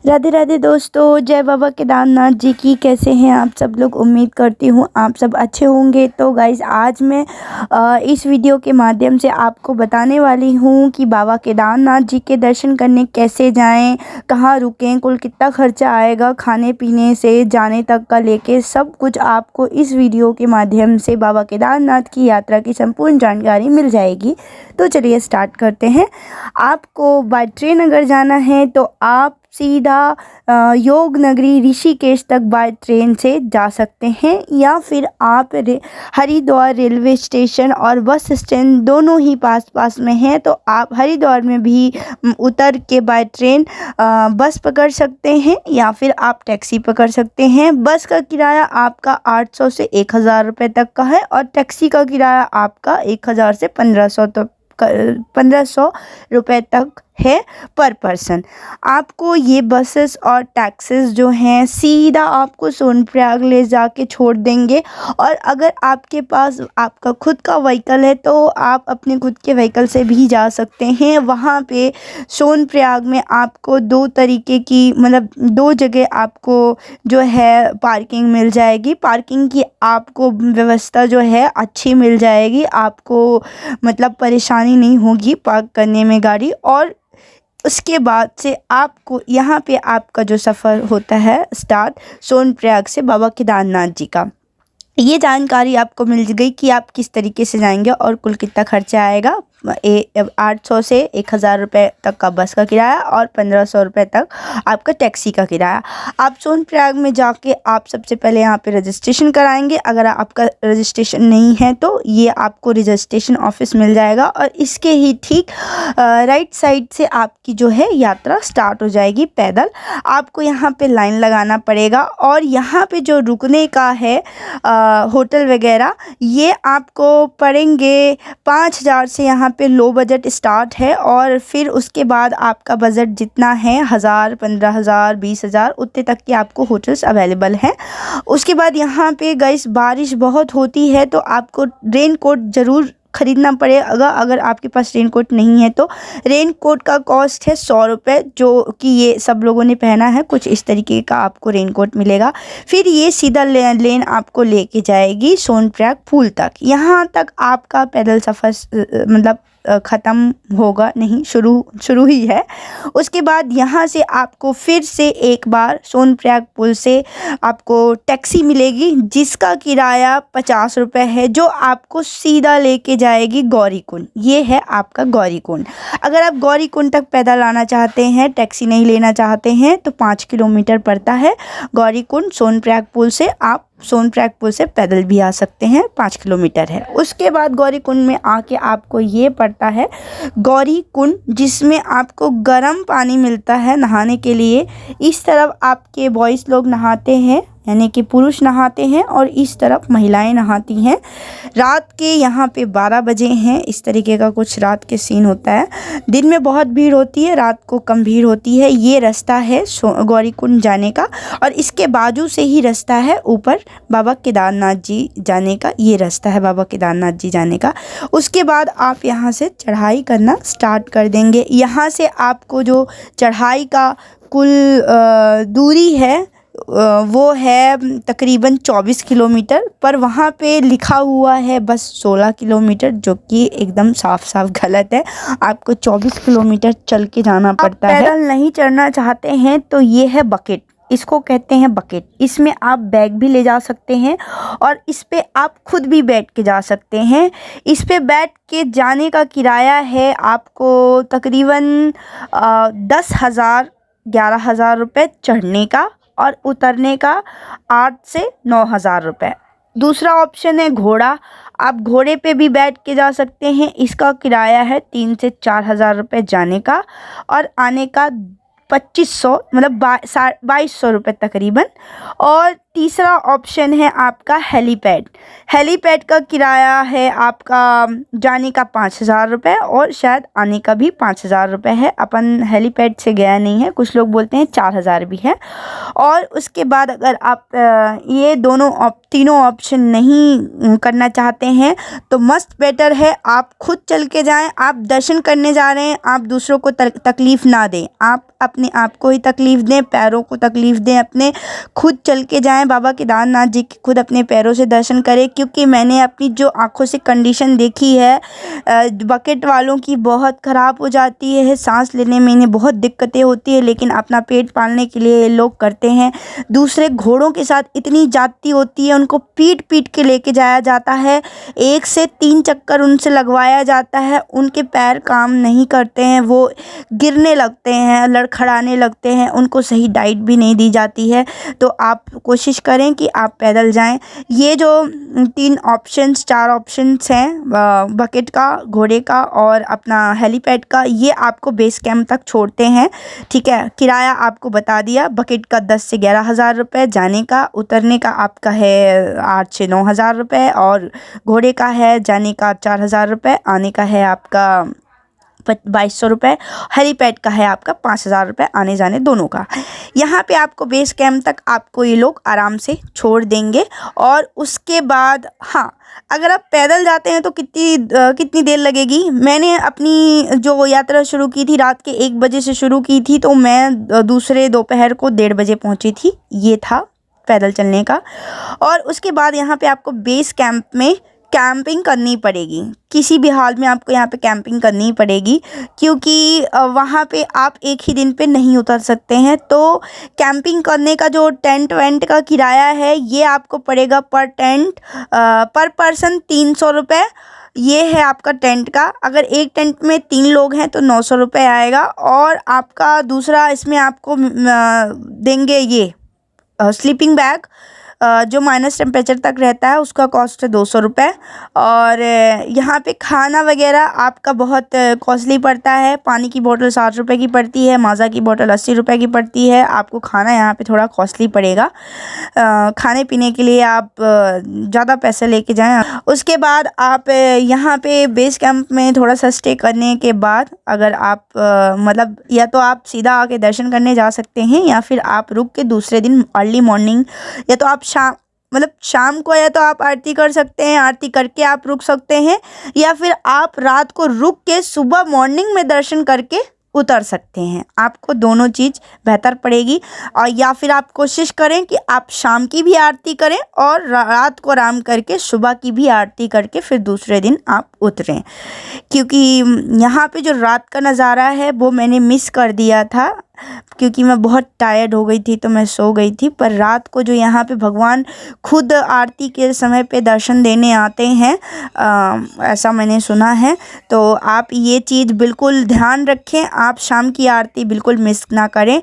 राधे राधे दोस्तों, जय बाबा केदारनाथ जी की। कैसे हैं आप सब लोग? उम्मीद करती हूँ आप सब अच्छे होंगे। तो गाइज़, आज मैं इस वीडियो के माध्यम से आपको बताने वाली हूँ कि बाबा केदारनाथ जी के दर्शन करने कैसे जाएं, कहाँ रुकें, कुल कितना खर्चा आएगा, खाने पीने से जाने तक का लेके सब कुछ आपको इस वीडियो के माध्यम से बाबा केदारनाथ की यात्रा की संपूर्ण जानकारी मिल जाएगी। तो चलिए स्टार्ट करते हैं। आपको बाय ट्रेन अगर जाना है तो आप सीधा योग नगरी ऋषिकेश तक बाय ट्रेन से जा सकते हैं, या फिर आप हरिद्वार रेलवे स्टेशन और बस स्टैंड दोनों ही पास में हैं, तो आप हरिद्वार में भी उतर के बाय ट्रेन बस पकड़ सकते हैं, या फिर आप टैक्सी पकड़ सकते हैं। बस का किराया आपका 800 से 1000 रुपये तक का है, और टैक्सी का किराया आपका 1000 से 1500 रुपये तक है पर पर्सन। आपको ये बसेस और टैक्सीज जो हैं सीधा आपको सोनप्रयाग ले जाके छोड़ देंगे। और अगर आपके पास आपका खुद का व्हीकल है तो आप अपने खुद के व्हीकल से भी जा सकते हैं। वहाँ पे सोनप्रयाग में आपको दो तरीके की दो जगह आपको जो है पार्किंग मिल जाएगी। पार्किंग की आपको व्यवस्था जो है अच्छी मिल जाएगी, आपको परेशानी नहीं होगी पार्क करने में गाड़ी। और उसके बाद से आपको यहाँ पे आपका जो सफ़र होता है स्टार्ट सोनप्रयाग से बाबा केदारनाथ जी का। ये जानकारी आपको मिल गई कि आप किस तरीके से जाएंगे और कुल कितना खर्चा आएगा। 800 से 1000 रुपये तक का बस का किराया और 1500 रुपये तक आपका टैक्सी का किराया। आप सोनप्रयाग में जाके आप सबसे पहले यहाँ पे रजिस्ट्रेशन कराएंगे। अगर आपका रजिस्ट्रेशन नहीं है तो ये आपको रजिस्ट्रेशन ऑफिस मिल जाएगा, और इसके ही ठीक राइट साइड से आपकी जो है यात्रा स्टार्ट हो जाएगी पैदल। आपको यहाँ पे लाइन लगाना पड़ेगा, और यहाँ पे जो रुकने का है होटल वगैरह ये आपको पड़ेंगे 5000 से। यहाँ पे लो बजट स्टार्ट है, और फिर उसके बाद आपका बजट जितना है 1000, 15000, 20000 उतने तक के आपको होटल्स अवेलेबल हैं। उसके बाद यहाँ पे गाइस बारिश बहुत होती है तो आपको रेन कोट ज़रूर ख़रीदना पड़ेगा। अगर आपके पास रेन कोट नहीं है तो रेन कोट का कॉस्ट है 100 रुपये, जो कि ये सब लोगों ने पहना है। कुछ इस तरीके का आपको रेन कोट मिलेगा। फिर ये सीधा लेन आपको लेके जाएगी सोनप्रयाग पुल तक। यहाँ तक आपका पैदल सफ़र ख़त्म होगा नहीं, शुरू ही है। उसके बाद यहाँ से आपको फिर से एक बार सोनप्रयाग पुल से आपको टैक्सी मिलेगी, जिसका किराया 50 रुपये है, जो आपको सीधा लेके जाएगी गौरीकुंड। ये है आपका गौरीकुंड। अगर आप गौरीकुंड तक पैदल आना चाहते हैं, टैक्सी नहीं लेना चाहते हैं, तो 5 किलोमीटर पड़ता है गौरीकुंड। सोनप्रयाग पुल से आप सोनप्रयाग पुल से पैदल भी आ सकते हैं, 5 किलोमीटर है। उसके बाद गौरीकुंड में आके आपको ये पड़ता है गौरीकुंड, जिसमें आपको गर्म पानी मिलता है नहाने के लिए। इस तरफ आपके बॉयज़ लोग नहाते हैं, यानी कि पुरुष नहाते हैं, और इस तरफ महिलाएं नहाती हैं। रात के यहाँ पे 12 बजे हैं, इस तरीके का कुछ रात के सीन होता है। दिन में बहुत भीड़ होती है, रात को कम भीड़ होती है। ये रास्ता है गौरीकुंड जाने का, और इसके बाजू से ही रास्ता है ऊपर बाबा केदारनाथ जी जाने का। ये रास्ता है बाबा केदारनाथ जी जाने का। उसके बाद आप यहाँ से चढ़ाई करना स्टार्ट कर देंगे। यहाँ से आपको जो चढ़ाई का कुल दूरी है वो है तकरीबन 24 किलोमीटर, पर वहाँ पे लिखा हुआ है बस 16 किलोमीटर, जो कि एकदम साफ गलत है। आपको 24 किलोमीटर चल के जाना पड़ता है। पैदल नहीं चढ़ना चाहते हैं तो ये है बकेट, इसको कहते हैं बकेट। इसमें आप बैग भी ले जा सकते हैं, और इस पे आप खुद भी बैठ के जा सकते हैं। इस पे बैठ के जाने का किराया है आपको तकरीबन 10,000 11,000 रुपये चढ़ने का, और उतरने का 8 से 9,000 रुपये। दूसरा ऑप्शन है घोड़ा। आप घोड़े पे भी बैठ के जा सकते हैं। इसका किराया है 3 से 4,000 रुपये जाने का, और आने का 2500 2200 रुपये तकरीबन। और तीसरा ऑप्शन है आपका हेलीपैड। हेलीपैड का किराया है आपका जाने का 5,000 रुपये और शायद आने का भी 5,000 रुपये है। अपन हेलीपैड से गया नहीं है, कुछ लोग बोलते हैं 4,000 भी है। और उसके बाद अगर आप ये तीनों ऑप्शन नहीं करना चाहते हैं तो मस्त बेटर है आप खुद चल के जाएं। आप दर्शन करने जा रहे हैं, आप दूसरों को तकलीफ़ ना दें, आप अपने आप को ही तकलीफ़ दें, पैरों को तकलीफ़ दें अपने, खुद चल के जाएं बाबा केदारनाथ जी के, खुद अपने पैरों से दर्शन करें। क्योंकि मैंने अपनी जो आँखों से कंडीशन देखी है बकेट वालों की बहुत ख़राब हो जाती है, सांस लेने में इन्हें बहुत दिक्कतें होती है, लेकिन अपना पेट पालने के लिए ये लोग करते हैं। दूसरे घोड़ों के साथ इतनी जाती होती है, उनको पीट पीट के लेके जाया जाता है, 1 से 3 चक्कर उनसे लगवाया जाता है, उनके पैर काम नहीं करते हैं, वो गिरने लगते हैं, लड़खड़ाने लगते हैं, उनको सही डाइट भी नहीं दी जाती है। तो आप कोशिश करें कि आप पैदल जाएं। ये जो 4 ऑप्शंस हैं बकेट का, घोड़े का और अपना हेलीपैड का, ये आपको बेस कैंप तक छोड़ते हैं। ठीक है, किराया आपको बता दिया। बकेट का 10 से 11,000 रुपये, जाने का, उतरने का आपका है 8 से 9,000 रुपये और घोड़े का है जाने का 4,000 रुपये, आने का है आपका 2,200 रुपये, हेलीपैड का है आपका 5,000 रुपये, आने जाने दोनों का। यहाँ पे आपको बेस कैंप तक आपको ये लोग आराम से छोड़ देंगे। और उसके बाद हाँ, अगर आप पैदल जाते हैं तो कितनी देर लगेगी। मैंने अपनी जो यात्रा शुरू की थी रात के 1 बजे से शुरू की थी, तो मैं दूसरे दोपहर को 1:30 बजे पहुँची थी। ये था पैदल चलने का। और उसके बाद यहाँ पे आपको बेस कैंप में कैंपिंग करनी पड़ेगी, किसी भी हाल में आपको यहाँ पे कैंपिंग करनी पड़ेगी, क्योंकि वहाँ पे आप एक ही दिन पे नहीं उतर सकते हैं। तो कैंपिंग करने का जो टेंट वेंट का किराया है, ये आपको पड़ेगा पर पर्सन 300 रुपये। ये है आपका टेंट का। अगर एक टेंट में 3 लोग हैं तो 900 रुपये आएगा। और आपका दूसरा इसमें आपको देंगे ये स्लीपिंग बैग, जो माइनस टेम्परेचर तक रहता है, उसका कॉस्ट है 200 रुपये। और यहाँ पे खाना वगैरह आपका बहुत कॉस्टली पड़ता है। पानी की बोतल 60 रुपये की पड़ती है, माज़ा की बोतल 80 रुपये की पड़ती है। आपको खाना यहाँ पे थोड़ा कॉस्टली पड़ेगा। खाने पीने के लिए आप ज़्यादा पैसे लेके जाएं। उसके बाद आप यहाँ पे बेस कैंप में थोड़ा सा स्टे करने के बाद, अगर आप मतलब या तो आप सीधा आके दर्शन करने जा सकते हैं, या फिर आप रुक के दूसरे दिन अर्ली मॉर्निंग, या तो आप शाम को या तो आप आरती कर सकते हैं, आरती करके आप रुक सकते हैं, या फिर आप रात को रुक के सुबह मॉर्निंग में दर्शन करके उतर सकते हैं। आपको दोनों चीज़ बेहतर पड़ेगी। और या फिर आप कोशिश करें कि आप शाम की भी आरती करें और रात को आराम करके सुबह की भी आरती करके फिर दूसरे दिन आप उतरें। क्योंकि यहाँ पे जो रात का नज़ारा है वो मैंने मिस कर दिया था, क्योंकि मैं बहुत टायर्ड हो गई थी तो मैं सो गई थी। पर रात को जो यहाँ पे भगवान खुद आरती के समय पे दर्शन देने आते हैं, ऐसा मैंने सुना है। तो आप ये चीज़ बिल्कुल ध्यान रखें, आप शाम की आरती बिल्कुल मिस ना करें।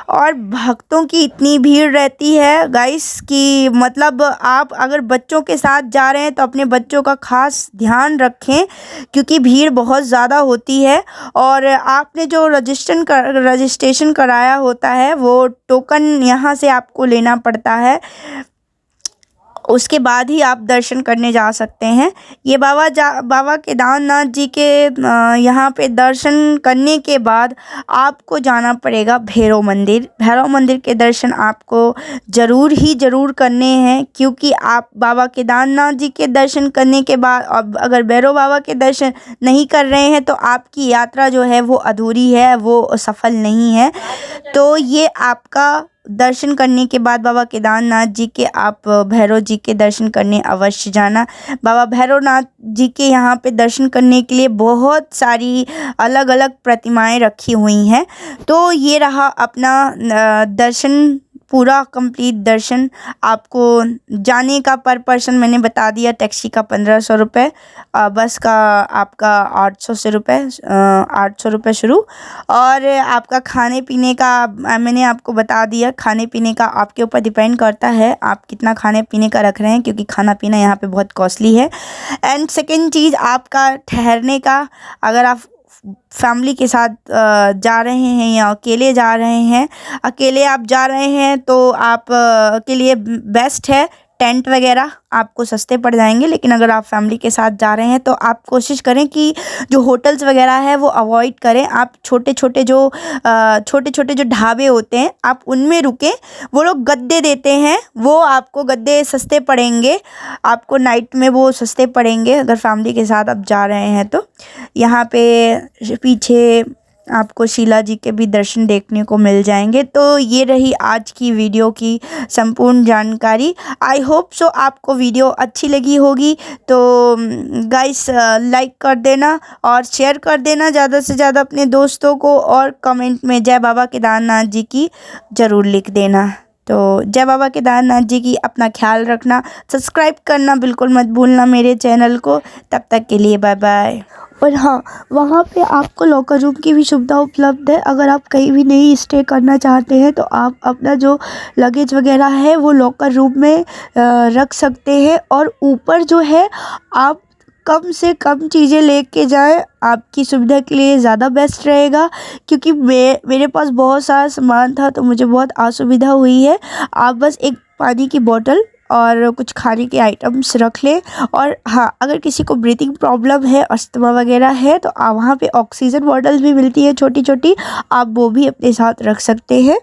और भक्तों की इतनी भीड़ रहती है गाइस कि मतलब आप अगर बच्चों के साथ जा रहे हैं तो अपने बच्चों का खास ध्यान रखें, क्योंकि भीड़ बहुत ज़्यादा होती है। और आपने जो रजिस्ट्रेशन कराया होता है, वो टोकन यहाँ से आपको लेना पड़ता है, उसके बाद ही आप दर्शन करने जा सकते हैं। ये बाबा केदारनाथ जी के यहाँ पे दर्शन करने के बाद आपको जाना पड़ेगा भैरव मंदिर। भैरव मंदिर के दर्शन आपको ज़रूर करने हैं, क्योंकि आप बाबा केदारनाथ जी के दर्शन करने के बाद अब अगर भैरव बाबा के दर्शन नहीं कर रहे हैं तो आपकी यात्रा जो है वो अधूरी है, वो सफल नहीं है। तो ये आपका दर्शन करने के बाद बाबा केदारनाथ जी के आप भैरव जी के दर्शन करने अवश्य जाना। बाबा भैरवनाथ जी के यहाँ पे दर्शन करने के लिए बहुत सारी अलग अलग प्रतिमाएं रखी हुई हैं। तो ये रहा अपना दर्शन, पूरा कंप्लीट दर्शन। आपको जाने का पर पर्सन मैंने बता दिया, टैक्सी का 1,500 रुपये, बस का आपका 800 रुपये शुरू। और आपका खाने पीने का मैंने आपको बता दिया, खाने पीने का आपके ऊपर डिपेंड करता है आप कितना खाने पीने का रख रहे हैं, क्योंकि खाना पीना यहाँ पे बहुत कॉस्टली है। एंड सेकेंड चीज़ आपका ठहरने का, अगर आप फैमिली के साथ जा रहे हैं या अकेले जा रहे हैं। अकेले आप जा रहे हैं तो आप के लिए बेस्ट है टेंट वगैरह, आपको सस्ते पड़ जाएंगे। लेकिन अगर आप फैमिली के साथ जा रहे हैं तो आप कोशिश करें कि जो होटल्स वगैरह है वो अवॉइड करें। आप छोटे छोटे जो ढाबे होते हैं आप उनमें रुकें। वो लोग गद्दे देते हैं, वो आपको गद्दे सस्ते पड़ेंगे, आपको नाइट में वो सस्ते पड़ेंगे अगर फैमिली के साथ आप जा रहे हैं तो। यहाँ पे पीछे आपको शीला जी के भी दर्शन देखने को मिल जाएंगे। तो ये रही आज की वीडियो की संपूर्ण जानकारी। आई होप सो आपको वीडियो अच्छी लगी होगी। तो गाइस लाइक कर देना और शेयर कर देना ज़्यादा से ज़्यादा अपने दोस्तों को, और कमेंट में जय बाबा केदारनाथ जी की ज़रूर लिख देना। तो जय बाबा केदारनाथ जी की, अपना ख्याल रखना, सब्सक्राइब करना बिल्कुल मत भूलना मेरे चैनल को। तब तक के लिए बाय बाय। और हाँ, वहाँ पे आपको लॉकर रूम की भी सुविधा उपलब्ध है। अगर आप कहीं भी नहीं स्टे करना चाहते हैं तो आप अपना जो लगेज वगैरह है वो लॉकर रूम में रख सकते हैं। और ऊपर जो है आप कम से कम चीज़ें लेके जाएं, आपकी सुविधा के लिए ज़्यादा बेस्ट रहेगा। क्योंकि मेरे पास बहुत सारा सामान था तो मुझे बहुत असुविधा हुई है। आप बस एक पानी की बोतल और कुछ खाने के आइटम्स रख लें। और हाँ, अगर किसी को ब्रीथिंग प्रॉब्लम है, अस्थमा वगैरह है, तो वहाँ पे ऑक्सीजन बॉटल्स भी मिलती है छोटी छोटी, आप वो भी अपने साथ रख सकते हैं।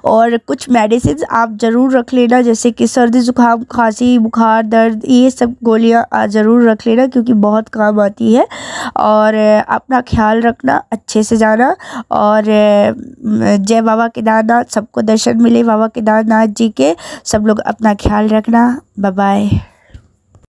और कुछ मेडिसिन आप ज़रूर रख लेना, जैसे कि सर्दी ज़ुकाम, खांसी, बुखार, दर्द, ये सब गोलियां ज़रूर रख लेना क्योंकि बहुत काम आती है। और अपना ख्याल रखना, अच्छे से जाना। और जय बाबा केदारनाथ, सबको दर्शन मिले बाबा केदारनाथ जी के। सब लोग अपना ख्याल रखना। Bye bye.